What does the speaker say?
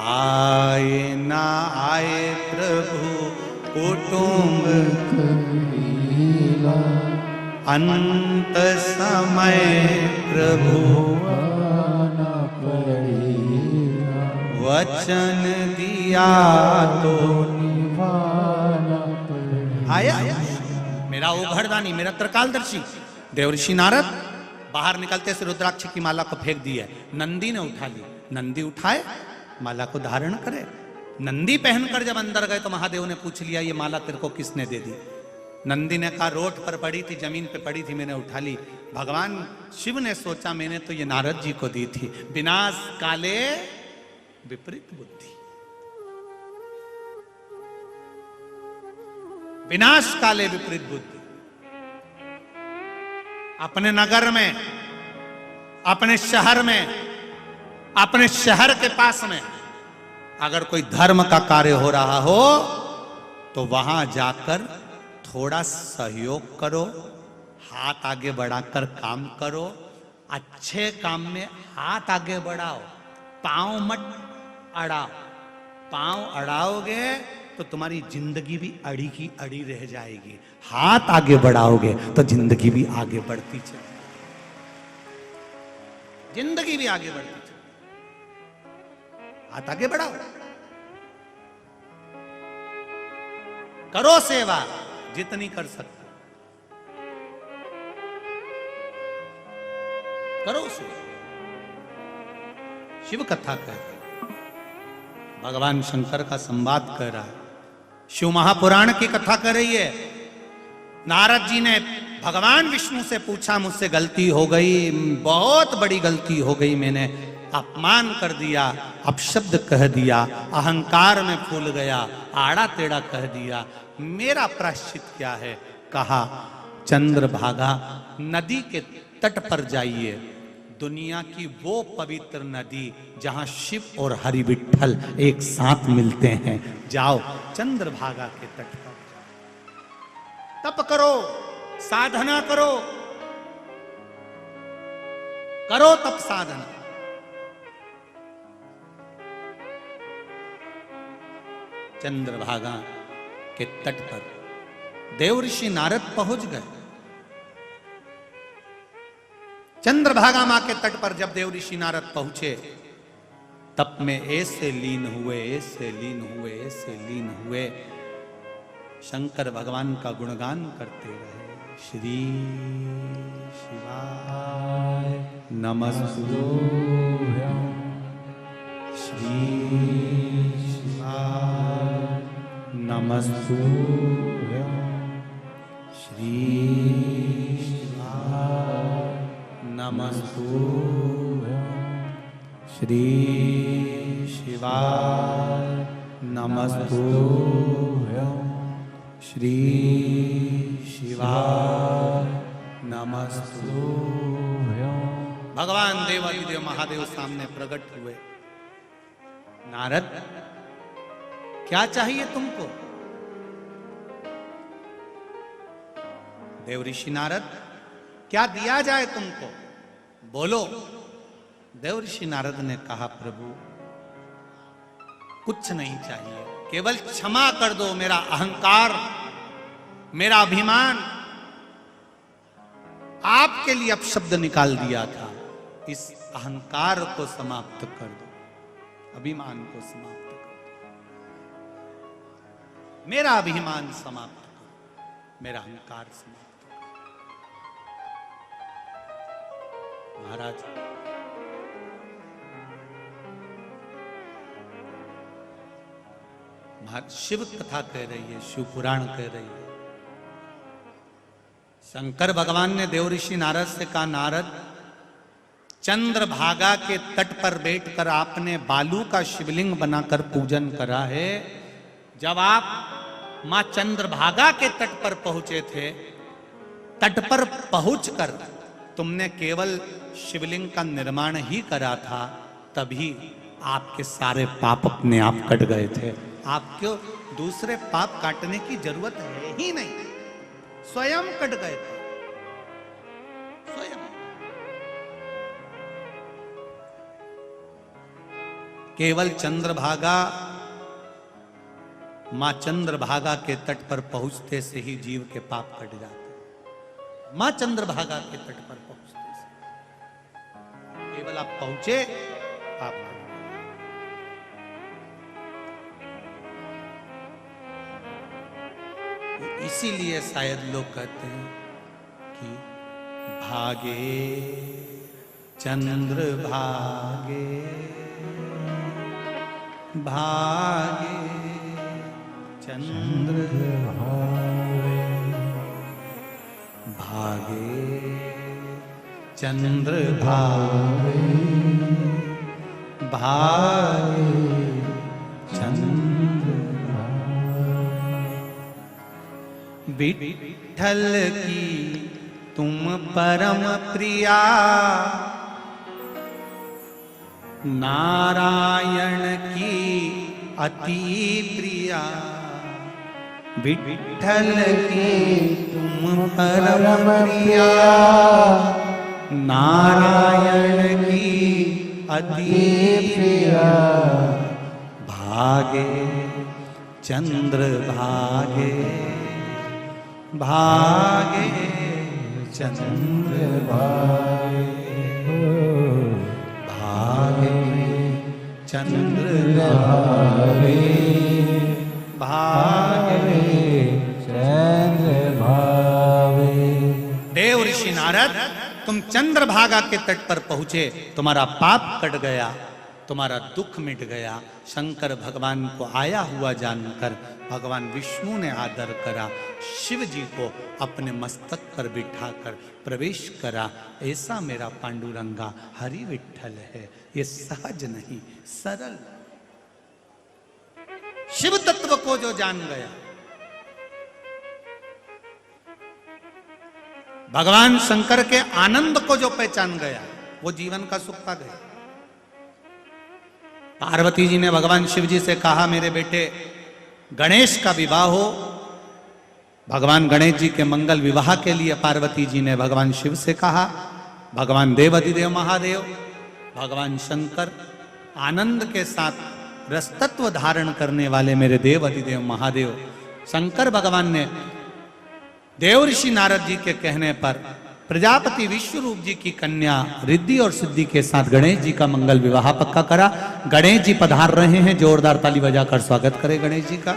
आए ना आए प्रभु कुटुंब कबीला, अंत समय प्रभु आना पड़ेगा, वचन दिया तो निभाना पड़ेगा। आया मेरा ओघरदानी, मेरा त्रिकालदर्शी देवर्षि नारद बाहर निकलते से रुद्राक्ष की माला को फेंक दी है। नंदी ने उठा ली, नंदी उठाए माला को धारण करे। नंदी पहनकर जब अंदर गए तो महादेव ने पूछ लिया ये माला तेरे को किसने दे दी? नंदी ने कहा रोड पर पड़ी थी, जमीन पे पड़ी थी, मैंने उठा ली। भगवान शिव ने सोचा मैंने तो ये नारद जी को दी थी। विनाश काले विपरीत बुद्धि, विनाश काले विपरीत बुद्धि। अपने नगर में, अपने शहर में, अपने शहर के पास में अगर कोई धर्म का कार्य हो रहा हो तो वहां जाकर थोड़ा सहयोग करो, हाथ आगे बढ़ाकर काम करो। अच्छे काम में हाथ आगे बढ़ाओ, पांव मत अड़ाओ। पांव अड़ाओगे तो तुम्हारी जिंदगी भी अड़ी की अड़ी रह जाएगी। हाथ आगे बढ़ाओगे तो जिंदगी भी आगे बढ़ती चलेगी, जिंदगी भी आगे बढ़ती चलेगी। हाथ आगे बढ़ाओ, करो सेवा जितनी कर सकते, करो सेवा। शिव कथा कह रहा है, भगवान शंकर का संवाद कर रहा है, शिव महापुराण की कथा कर रही है। नारद जी ने भगवान विष्णु से पूछा मुझसे गलती हो गई, बहुत बड़ी गलती हो गई, मैंने अपमान कर दिया, अपशब्द कह दिया, अहंकार में फूल गया, आड़ा टेढ़ा कह दिया, मेरा प्रायश्चित क्या है? कहा चंद्रभागा नदी के तट पर जाइए, दुनिया की वो पवित्र नदी जहां शिव और हरि विठ्ठल एक साथ मिलते हैं, जाओ चंद्रभागा के तट पर तप करो, साधना करो, करो तप साधना। चंद्रभागा के तट पर देवर्षि नारद पहुंच गए। चंद्रभागा मां के तट पर जब देवर्षि नारद पहुंचे तप में ऐसे लीन हुए, ऐसे लीन हुए, ऐसे लीन हुए, शंकर भगवान का गुणगान करते रहे। श्री शिवाय नमस्तुभ्यं, श्री शिवाय नमस्तुभ्यं, श्री शिवाय नमस्तुभ्यं, श्री शिवाय नमस्तुभ्यं, श्री शिवाय नमस्तुभ्यं। भगवान देवादिदेव महादेव सामने प्रकट हुए। नारद क्या चाहिए तुमको? देवऋषि नारद क्या दिया जाए तुमको, बोलो। देवऋषि नारद ने कहा प्रभु कुछ नहीं चाहिए, केवल क्षमा कर दो मेरा अहंकार, मेरा अभिमान, आपके लिए अपशब्द निकाल दिया था, इस अहंकार को समाप्त कर दो, अभिमान को समाप्त कर दो, मेरा अभिमान समाप्त कर, मेरा अहंकार समाप्त कर। महाराज शिव कथा कह रही है, शिव पुराण कह रही है। शंकर भगवान ने देवऋषि नारद से कहा नारद चंद्रभागा के तट पर बैठकर आपने बालू का शिवलिंग बनाकर पूजन करा है। जब आप मां चंद्रभागा के तट पर पहुंचे थे, तट पर पहुंचकर तुमने केवल शिवलिंग का निर्माण ही करा था, तभी आपके सारे पाप अपने आप कट गए थे। आपको दूसरे पाप काटने की जरूरत है ही नहीं, स्वयं कट गए थे, स्वयं। केवल चंद्रभागा, मां चंद्रभागा के तट पर पहुंचते से ही जीव के पाप कट जाते। मां चंद्रभागा के तट पर पहुंचते से केवल आप पहुंचे, पाप कट गए। इसीलिए शायद लोग कहते हैं कि भागे चंद्र भागे, भागे चंद्र भागे, भागे चंद्र भागे, भागे चंद्र भागे। विठ्ठल की तुम परम प्रिया, नारायण की अति प्रिया। विठ्ठल की तुम परम प्रिया, नारायण की अति प्रिया। भागे चंद्र भागे, भागे चंद्र भागे, भागे चंद्र भागे, भागे चंद्र भागे। देव ऋषि नारद, तुम चंद्रभागा के तट पर पहुंचे, तुम्हारा पाप कट गया, तुम्हारा दुख मिट गया। शंकर भगवान को आया हुआ जानकर भगवान विष्णु ने आदर करा, शिव जी को अपने मस्तक पर बिठाकर प्रवेश करा। ऐसा मेरा पांडुरंगा हरि विठ्ठल है, ये सहज नहीं सरल। शिव तत्व को जो जान गया, भगवान शंकर के आनंद को जो पहचान गया, वो जीवन का सुख पा गया। पार्वती जी ने भगवान शिव जी से कहा, मेरे बेटे गणेश का विवाह हो। भगवान गणेश जी के मंगल विवाह के लिए पार्वती जी ने भगवान शिव से कहा। भगवान देवाधिदेव महादेव, भगवान शंकर आनंद के साथ रसतत्व धारण करने वाले मेरे देवाधिदेव महादेव शंकर भगवान ने देव ऋषि नारद जी के कहने पर प्रजापति विश्वरूप जी की कन्या रिद्धि और सिद्धि के साथ गणेश जी का मंगल विवाह पक्का करा। गणेश जी पधार रहे हैं, जोरदार ताली बजाकर स्वागत करें गणेश जी का।